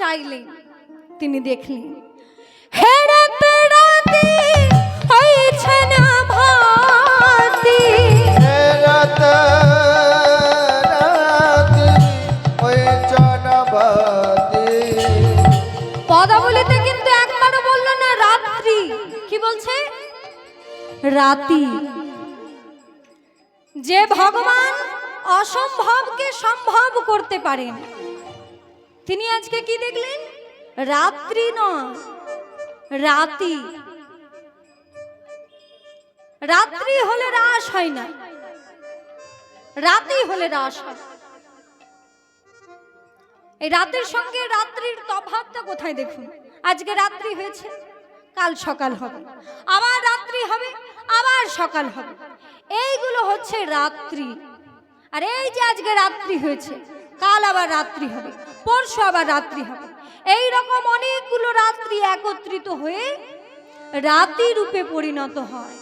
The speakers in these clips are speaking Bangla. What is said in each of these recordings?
চাইলেন, তিনি দেখলেন হেরাতে রাতে হয়েছে না ভাতি, হেরাতে রাতে হয়েছে না ভাতি। পদাবলিতে কিন্তু একবারও বললো না রাত্রি, কি বলছে? রাতি। যে ভগবান অসম্ভবকে সম্ভব করতে পারেন, তিনি আজকে কি দেখলেন? রাত্রি নয়, রাতি। রাত্রি হলে রাস হয় না, রাতি হলে রাস হয়। এই রাতের সঙ্গে রাত্রির তফাৎটা কোথায় দেখুন? আজকে রাত্রি হয়েছে, কাল সকাল হবে, আবার রাত্রি হবে, আবার সকাল হবে, এইগুলো হচ্ছে রাত্রি। আর এই যে আজকে রাত্রি হয়েছে, কাল আবার রাত্রি হবে, পরশু আবার রাত্রি হবে, এই রকম অনেকগুলো রাত্রি একত্রিত হয়ে রাতি রূপে পরিণত হয়।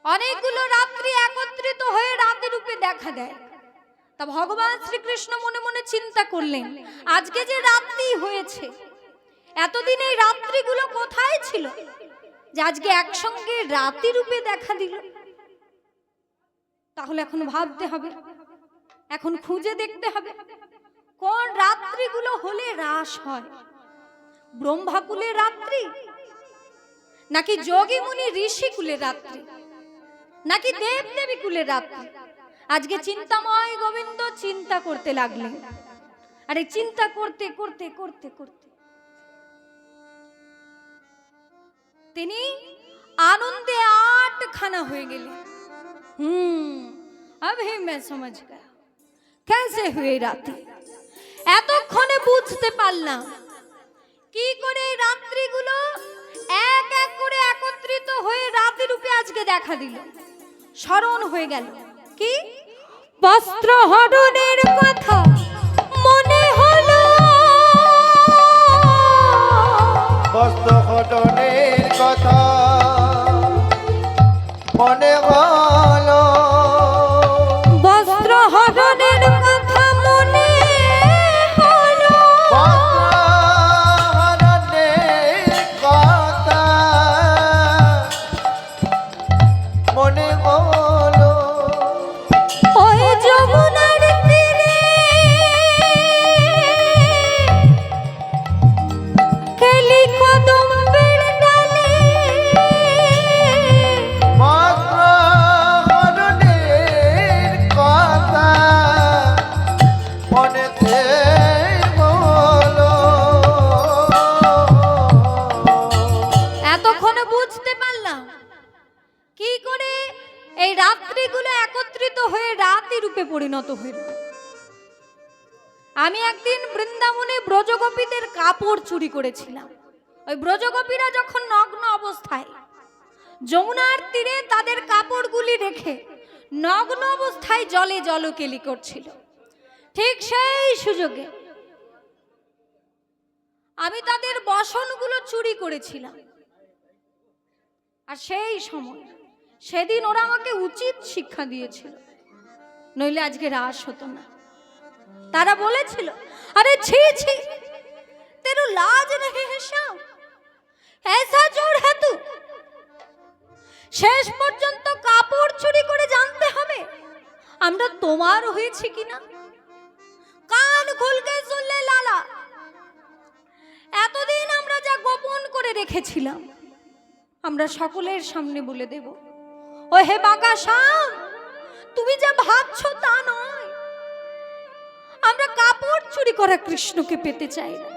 অনেকগুলো রাত্রি একত্রিত হয়ে রাতি রূপে দেখা দেয়। তা ভগবান শ্রীকৃষ্ণ মনে মনে চিন্তা করলেন, আজকে যে রাত্রি হয়েছে, এতদিন এই রাত্রিগুলো কোথায় ছিল যে আজকে একসঙ্গে রাতি রূপে দেখা দিল? তাহলে এখন ভাবতে হবে, এখন খুঁজে দেখতে হবে কোন রাত্রিগুলো হলে রাস হয়। ব্রহ্মাকুলের রাত্রি, নাকি যোগী মুনি ঋষি কুলের রাত্রি, নাকি দেব দেবী কুলের রাত্রি? আজকে চিন্তাময় গোবিন্দ চিন্তা করতে লাগলেন। আরে চিন্তা করতে করতে করতে করতে তিনি আনন্দে আটখানা হয়ে গেলেন। अभी मैं समझ गया कैसे हुए রাতে। এতক্ষণে বুঝতে পারলাম কি করে এই রাত্রিগুলো এক এক করে একত্রিত হয়ে রাতি রূপে আজকে দেখা দিল। স্মরণ হয়ে গেল কি? বস্ত্র হরণের কথা মনে হলো, বস্ত্র হরণের কথা মনে হলো, বস্ত্র হরণের কথা মনে হলো, বস্ত্র হরণের কথা মনে হলো। ওই যমুনার তীরে কেলি কদম্বের ডালে, বস্ত্র হরণের কথা মনেতে হলো। এতক্ষণে বুঝতে পারলাম কি করে এই রাত্রিগুলো একত্রিত হয়ে রাতি রূপে পরিণত হইল। আমি একদিন বৃন্দাবনে ব্রজগোপীদের কাপড় চুরি করেছিলাম। ওই ব্রজগোপীরা যখন নগ্ন অবস্থায় যমুনার তীরে তাদের কাপড়গুলি রেখে নগ্ন অবস্থায় জলে জলকেলি করছিল, ঠিক সেই সুযোগে আমি তাদের বসনগুলো চুরি করেছিলাম। আর সেই সময় সেদিন ওরা আমাকে উচিত শিক্ষা দিয়েছিল, নইলে আজকে রাস হতো না। তারা বলেছিল, আরে ছি ছি তেরো লাজ নেই है श्याम, ऐसा चोर है तू। শেষ পর্যন্ত কাপড় চুরি করে জানতে হবে আমরা তোমার হয়েছে কিনা। কান খুলকে শুনলে লালা, এতদিন আমরা যা গোপন করে রেখেছিলাম আমরা সকলের সামনে বলে দেব। ও হে বাঁকা শ্যাম, তুমি যা ভাবছো তা নয়। আমরা কাপড় চুরি করা কৃষ্ণকে পেতে চাই না।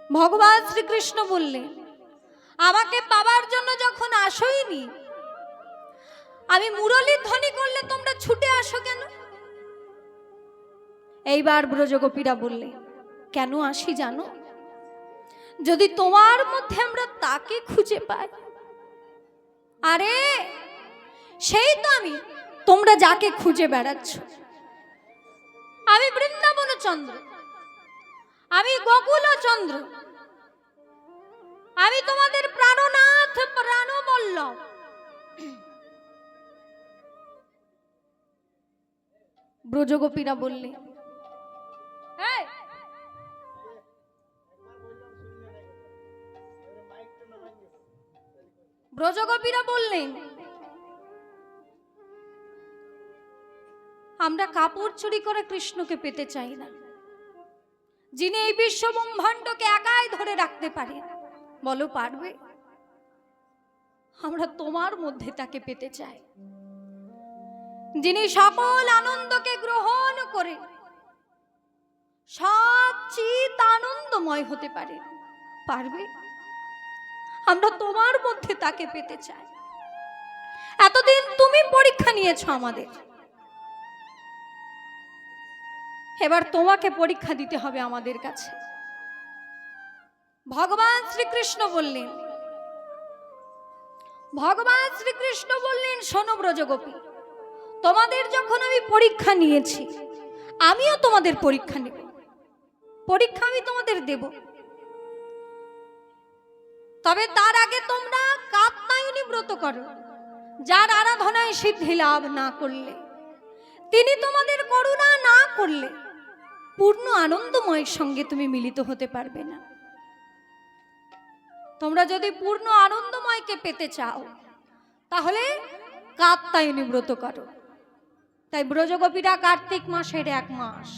ভগবান শ্রীকৃষ্ণ বললেন, আমাকে পাবার জন্য যখন আসোইনি, আমি মুরলী ধ্বনি করলে তোমরা ছুটে আসো কেন? এইবার ব্রজগোপীরা বললে, কেন আসি জানো? যদি তোমার মধ্যে আমরা তাকে খুঁজে পাই। আরে সেই তো আমি, তোমরা যাকে খুঁজে বেড়াচ্ছ। আমি বৃন্দাবন চন্দ্র, আমি গোকুল চন্দ্র, আমি তোমাদের প্রাণনাথ প্রাণবল্লভ। ব্রজগোপীরা বললে, এই, ব্রজগোপীরা বললেন, আমরা কাপড় চুরি করে কৃষ্ণকে পেতে চাই না, যিনি এই বিশ্ব ব্রহ্মাণ্ডকে একাই ধরে রাখতে পারে। বলো পারবে? আমরা তোমার মধ্যে তাকে পেতে চাই, যিনি সকল আনন্দকে গ্রহণ করে সব চিত আনন্দময় হতে পারে। পারবে? আমরা তোমার মধ্যে তাকে পেতে চাই। এতদিন তুমি পরীক্ষা নিয়েছো আমাদের, এবার তোমাকে পরীক্ষা দিতে হবে আমাদের কাছে। ভগবান শ্রীকৃষ্ণ বললেন, শোনো ব্রজগোপী, তোমাদের যখন আমি পরীক্ষা নিয়েছি, আমিও তোমাদের পরীক্ষা নেব। পরীক্ষা আমি তোমাদের দেব, তবে তার আগে তোমরা কাত্যায়নী ব্রত করো। যার আরাধনায় সিদ্ধি লাভ না করলে, তিনি তোমাদের করুণা না করলে পূর্ণ আনন্দময়ের সঙ্গে তুমি মিলিত হতে পারবে না। তোমরা যদি পূর্ণ আনন্দময়কে পেতে চাও, তাহলে কাত্যায়নী ব্রত করো। তাই ব্রজগোপীরা কার্তিক মাসের 1 মাস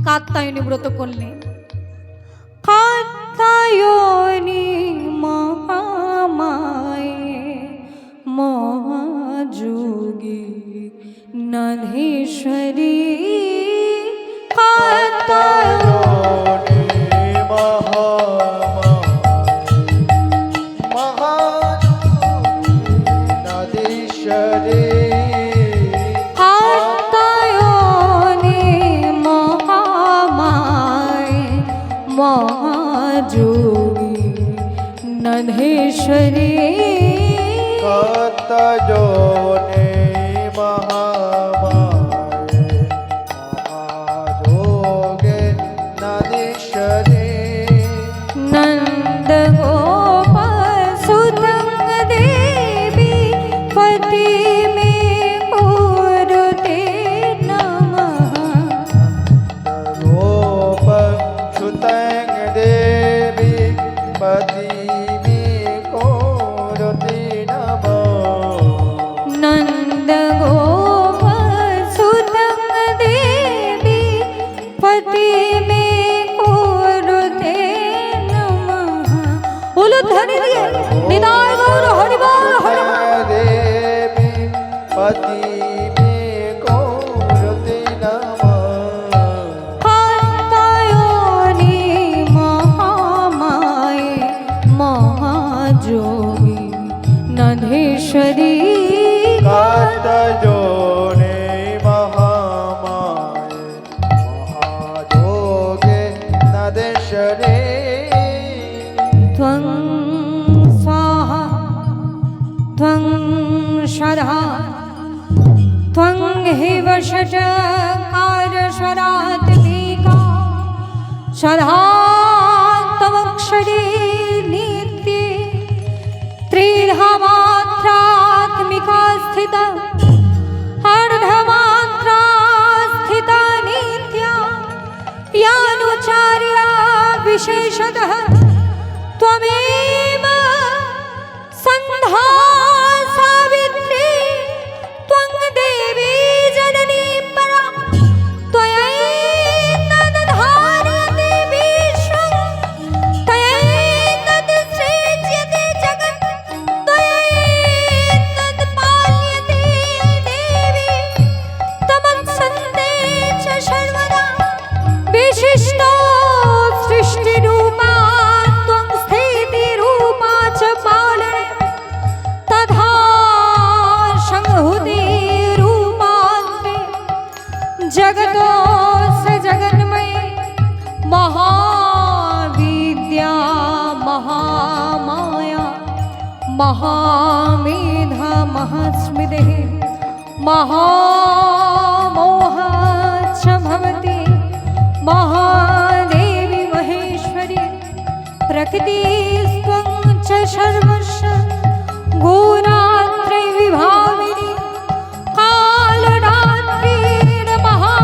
কাত্যায়নী ব্রত করলেন। কাত্যায়নী মহামায়ে মহাযোগী নধেশ্বরী, কাত্যায়নী মহাযোগী নধেশ্বরী, কাত্যায়নী মহামায়ে মহাযোগী নধেশ্বরী, কাত্যায়নী মহামায়ে মহাযোগে নধেশ্বরী, নন্দ গোপ সুতঙ্গ দেবী পতি মে কুরুতে নমঃ, रूप सुतंग देवी पति में कोरति नमो, नंद गोप सुतंग देवी पति में कुरुते नमः। उलुध्वनि दिए निदाय गौर हरि बोल हरि बोल। देवी पति में कोरति नमो, कात्यायनी महामाये महायोगी नधेश्वरी, कात्यायनी महामाये महायोगे नधेश्वरी, त्वं स्वाहा त्वं शरा त्वं हि वषट्कारस्वरात्मिका सदा तवक्षरे नित्ये त्रिधा मात्रात्मिका स्थिता अर्धमात्रा स्थिता नित्या यानुचार्या विशेषतः त्वमेव सन्धा सावित्री त्वं देवी जननी परा त्वयैतद्धार्यते विश्वं त्वयैतदसृज्यते जगत् त्वयैतत्पाल्यते देवी तमत्सन्ते च सर्वदा विशिष्टो सृष्टिरूपा त्वं स्थितिरूपा च पालने तथा संहृतिरूपान्ते जगतो स जगन्मये महाविद्या महामाया महामेधा महास्मृतिः महामोह च भवति महादेवी महेश्वरी प्रकृतिस्त्वं च सर्वस्य गुणात्रय विभाविनी कालरात्रिर्महा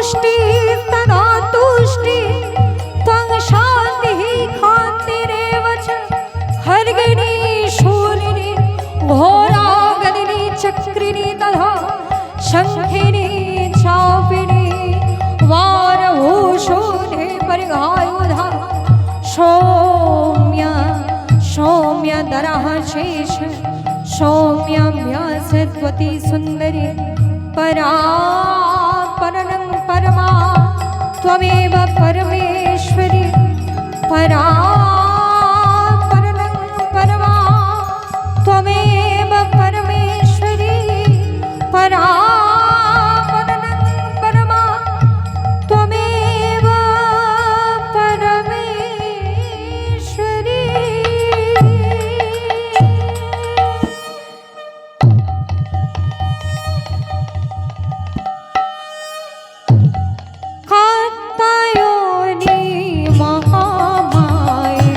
तुष्टि तदा तुष्टि त्वं शान्तिः खान्तिरेव च खड्गिनी शूलिनी घोरागदिनी चक्रिणी तथा शङ्खिनी चापिनी वारभूषणे परिघायुधा सौम्य सौम्यधरः शेष सौम्याभ्यासत्वती सुन्दरी परात्परं परमा त्वमेव परमेश्वरी परात्परं परमा त्वमेव परमेश्वरी परात्परं परमा त्वमेव परमेश्वरी। कात्यायनी महामाये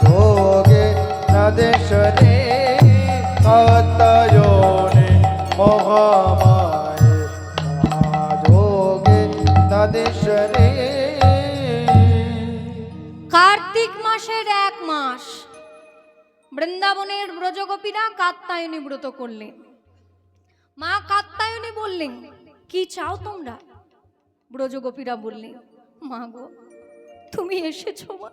महायोगे नदेशने कात्यायनी महामाये महायोगे नदेशने। কার্তিক মাসের 1 মাস বৃন্দাবনের ব্রজগোপীরা কাত্যায়নী ব্রত করলেন। মা কাত্যায়নী বললেন, কি চাও তোমরা? ব্রজগোপীরা বললেন, মা গো তুমি এসেছো মা,